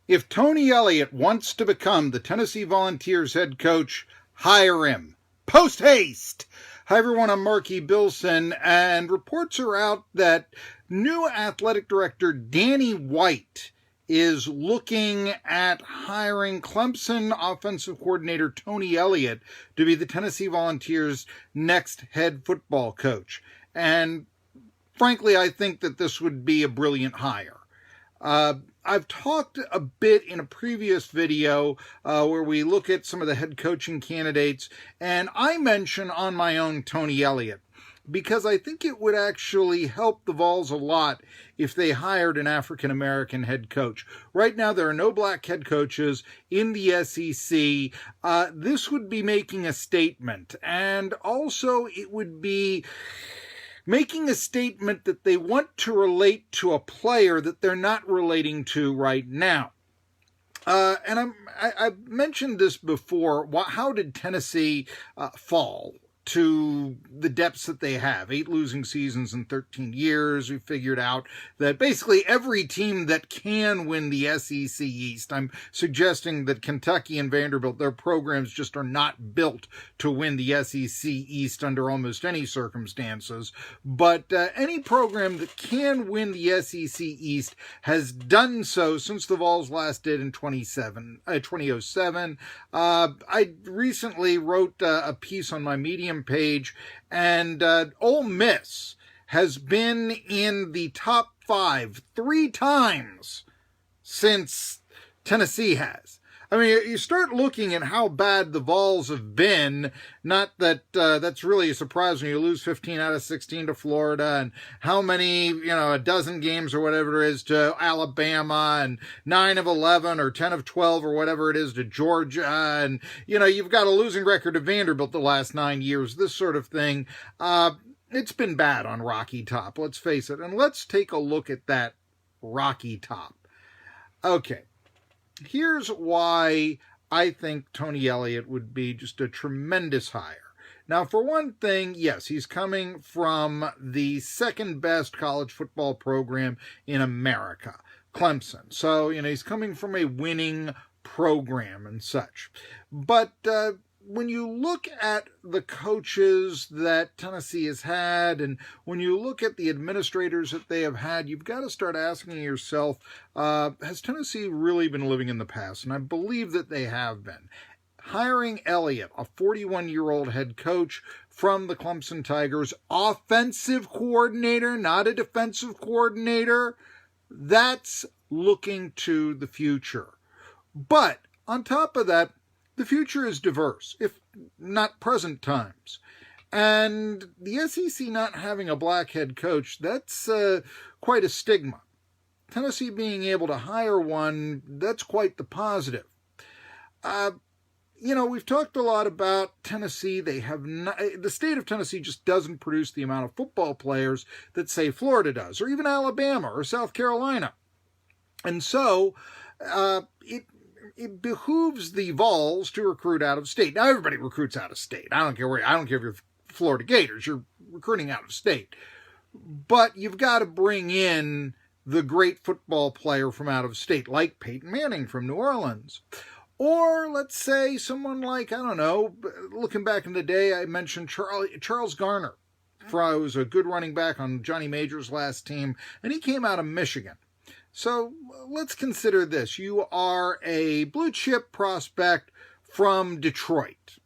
If Tony Elliott wants to become the Tennessee Volunteers head coach, hire him. Post haste! Hi everyone, I'm Marky Billson, and reports are out that new athletic director Danny White is looking at hiring Clemson offensive coordinator Tony Elliott to be the Tennessee Volunteers' next head football coach. And frankly, I think that this would be a brilliant hire. I've talked a bit in a previous video where we look at some of the head coaching candidates, and I mention on my own Tony Elliott because I think it would actually help the Vols a lot if they hired an African-American head coach. Right now, there are no black head coaches in the SEC. This would be making a statement, and also it would be making a statement that they want to relate to a player that they're not relating to right now. And I've mentioned this before. How did Tennessee fall to the depths that they have? 8 losing seasons in 13 years. We figured out that basically every team that can win the SEC East, I'm suggesting that Kentucky and Vanderbilt, their programs just are not built to win the SEC East under almost any circumstances. But any program that can win the SEC East has done so since the Vols last did in 2007. I recently wrote a piece on my Medium page, and Ole Miss has been in the top 5 3 times since Tennessee has. I mean, you start looking at how bad the Vols have been, not that that's really a surprise when you lose 15 out of 16 to Florida, and how many, a dozen games or whatever it is to Alabama, and 9 of 11 or 10 of 12 or whatever it is to Georgia, and, you've got a losing record to Vanderbilt the last 9 years, this sort of thing. It's been bad on Rocky Top, let's face it, and let's take a look at that Rocky Top. Okay. Here's why I think Tony Elliott would be just a tremendous hire. Now, for one thing, yes, he's coming from the second best college football program in America, Clemson. So, he's coming from a winning program and such. But when you look at the coaches that Tennessee has had, and when you look at the administrators that they have had, you've got to start asking yourself, has Tennessee really been living in the past? And I believe that they have been. Hiring Elliott, a 41-year-old head coach from the Clemson Tigers, offensive coordinator, not a defensive coordinator, that's looking to the future. But on top of that, the future is diverse, if not present times. And the SEC not having a black head coach, that's quite a stigma. Tennessee being able to hire one, that's quite the positive. We've talked a lot about Tennessee. They have not, the state of Tennessee just doesn't produce the amount of football players that, say, Florida does, or even Alabama or South Carolina. And so it behooves the Vols to recruit out of state. Now, everybody recruits out of state. I don't care if you're Florida Gators, you're recruiting out of state. But you've got to bring in the great football player from out of state, like Peyton Manning from New Orleans. Or let's say someone like, looking back in the day, I mentioned Charles Garner. He was a good running back on Johnny Major's last team, and he came out of Michigan. So let's consider this. You are a blue chip prospect from Detroit.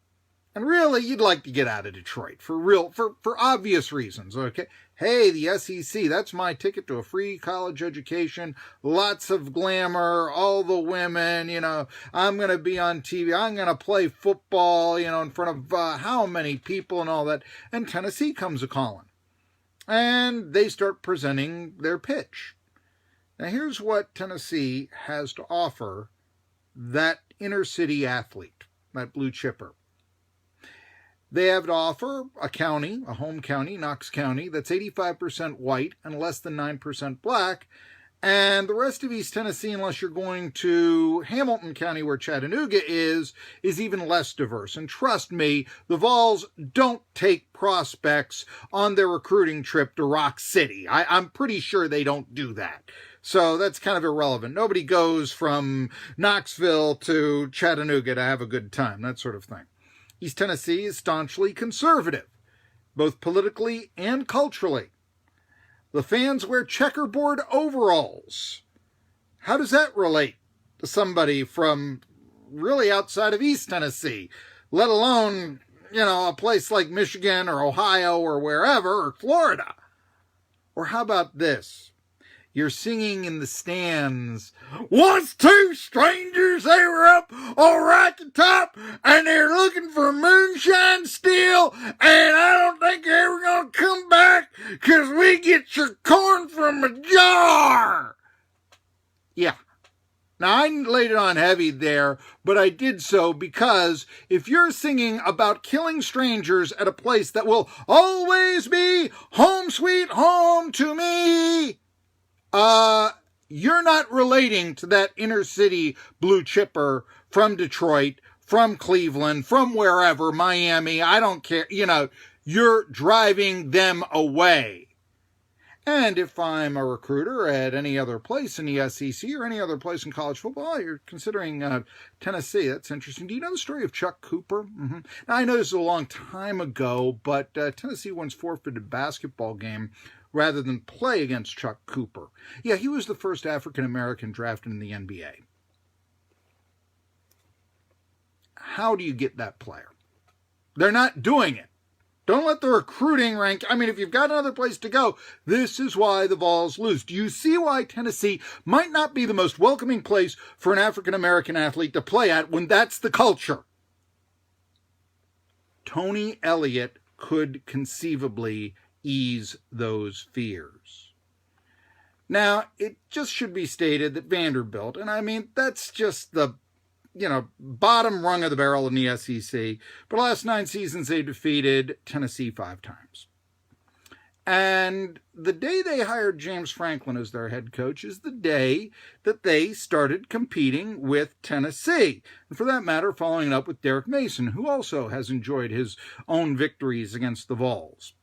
And really, you'd like to get out of Detroit for obvious reasons, okay? Hey, the SEC, that's my ticket to a free college education, lots of glamour, all the women, I'm going to be on TV, I'm going to play football, in front of how many people and all that. And Tennessee comes a-calling. And they start presenting their pitch. Now, here's what Tennessee has to offer that inner city athlete, that blue chipper. They have to offer a county, a home county, Knox County, that's 85% white and less than 9% black. And the rest of East Tennessee, unless you're going to Hamilton County where Chattanooga is even less diverse. And trust me, the Vols don't take prospects on their recruiting trip to Rock City. I'm pretty sure they don't do that. So that's kind of irrelevant. Nobody goes from Knoxville to Chattanooga to have a good time, that sort of thing. East Tennessee is staunchly conservative, both politically and culturally. The fans wear checkerboard overalls. How does that relate to somebody from really outside of East Tennessee, let alone, a place like Michigan or Ohio or wherever, or Florida? Or how about this? You're singing in the stands, once two strangers, they were up all right at the top, and they're looking for moonshine still, and I don't think they're ever going to come back, because we get your corn from a jar. Yeah. Now, I laid it on heavy there, but I did so because if you're singing about killing strangers at a place that will always be home sweet home to me, you're not relating to that inner city blue chipper from Detroit, from Cleveland, from wherever, Miami, I don't care, you're driving them away. And if I'm a recruiter at any other place in the SEC or any other place in college football, you're considering Tennessee. That's interesting. Do you know the story of Chuck Cooper? Now, I know this is a long time ago, but Tennessee once forfeited a basketball game rather than play against Chuck Cooper. Yeah, he was the first African-American drafted in the NBA. How do you get that player? They're not doing it. Don't let the recruiting rank, if you've got another place to go, this is why the Vols lose. Do you see why Tennessee might not be the most welcoming place for an African-American athlete to play at when that's the culture? Tony Elliott could conceivably ease those fears. Now, it just should be stated that Vanderbilt, and that's just the bottom rung of the barrel in the SEC. But last 9 seasons, they defeated Tennessee 5 times. And the day they hired James Franklin as their head coach is the day that they started competing with Tennessee. And for that matter, following it up with Derek Mason, who also has enjoyed his own victories against the Vols.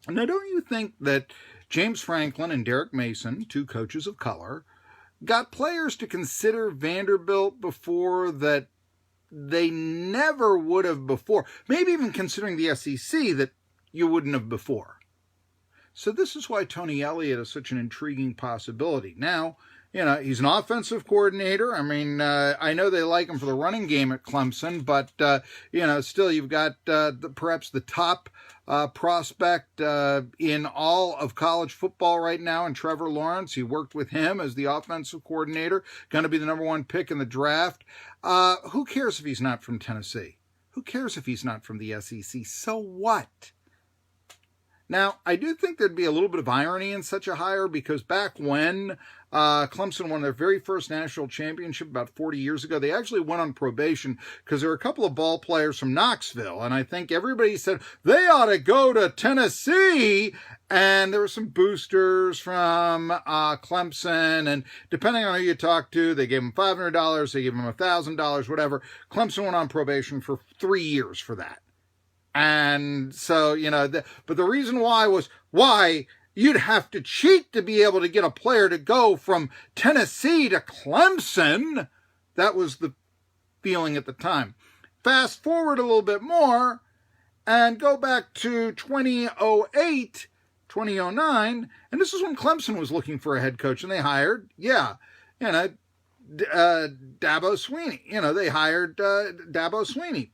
Now, don't you think that James Franklin and Derek Mason, 2 coaches of color, got players to consider Vanderbilt before that they never would have before? Maybe even considering the SEC that you wouldn't have before. So this is why Tony Elliott is such an intriguing possibility. Now, he's an offensive coordinator. I know they like him for the running game at Clemson, but, still you've got perhaps the top prospect in all of college football right now, and Trevor Lawrence. He worked with him as the offensive coordinator, going to be the number 1 pick in the draft. Who cares if he's not from Tennessee? Who cares if he's not from the SEC? So what? Now, I do think there'd be a little bit of irony in such a hire, because back when Clemson won their very first national championship about 40 years ago, they actually went on probation because there were a couple of ball players from Knoxville, and I think everybody said they ought to go to Tennessee, and there were some boosters from Clemson, and depending on who you talk to, they gave them $500, they gave them $1,000, whatever. Clemson went on probation for 3 years for that. And so, but the reason why was why you'd have to cheat to be able to get a player to go from Tennessee to Clemson. That was the feeling at the time. Fast forward a little bit more and go back to 2008, 2009, and this is when Clemson was looking for a head coach, and they hired, Dabo Swinney. They hired Dabo Swinney.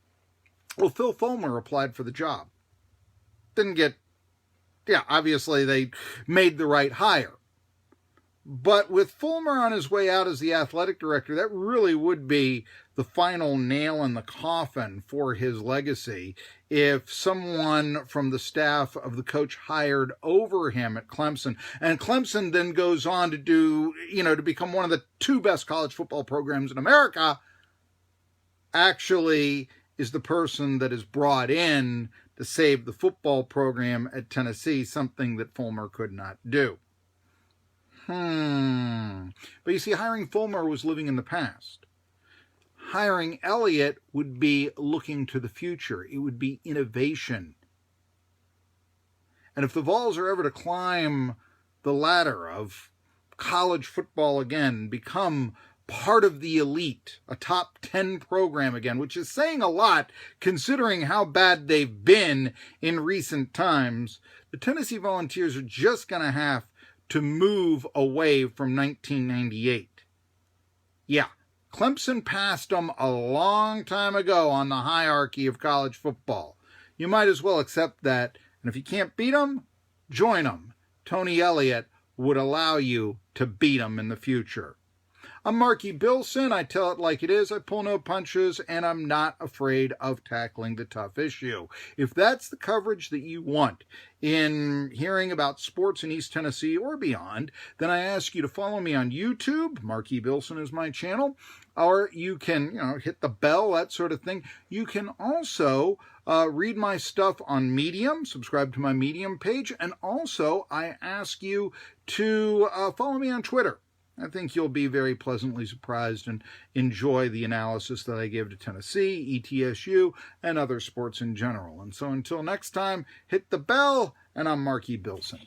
Well, Phil Fulmer applied for the job. Didn't get, obviously they made the right hire. But with Fulmer on his way out as the athletic director, that really would be the final nail in the coffin for his legacy if someone from the staff of the coach hired over him at Clemson. And Clemson then goes on to do, to become one of the 2 best college football programs in America, actually is the person that is brought in to save the football program at Tennessee, something that Fulmer could not do. But you see, hiring Fulmer was living in the past. Hiring Elliott would be looking to the future. It would be innovation. And if the Vols are ever to climb the ladder of college football again, become part of the elite, a top 10 program again, which is saying a lot considering how bad they've been in recent times, the Tennessee Volunteers are just going to have to move away from 1998. Yeah, Clemson passed them a long time ago on the hierarchy of college football. You might as well accept that, and if you can't beat them, join them. Tony Elliott would allow you to beat them in the future. I'm Marky Billson. I tell it like it is. I pull no punches, and I'm not afraid of tackling the tough issue. If that's the coverage that you want in hearing about sports in East Tennessee or beyond, then I ask you to follow me on YouTube. Marky Billson is my channel. Or you can, hit the bell, that sort of thing. You can also read my stuff on Medium, subscribe to my Medium page, and also I ask you to follow me on Twitter. I think you'll be very pleasantly surprised and enjoy the analysis that I give to Tennessee, ETSU, and other sports in general. And so until next time, hit the bell, and I'm Marky Billson.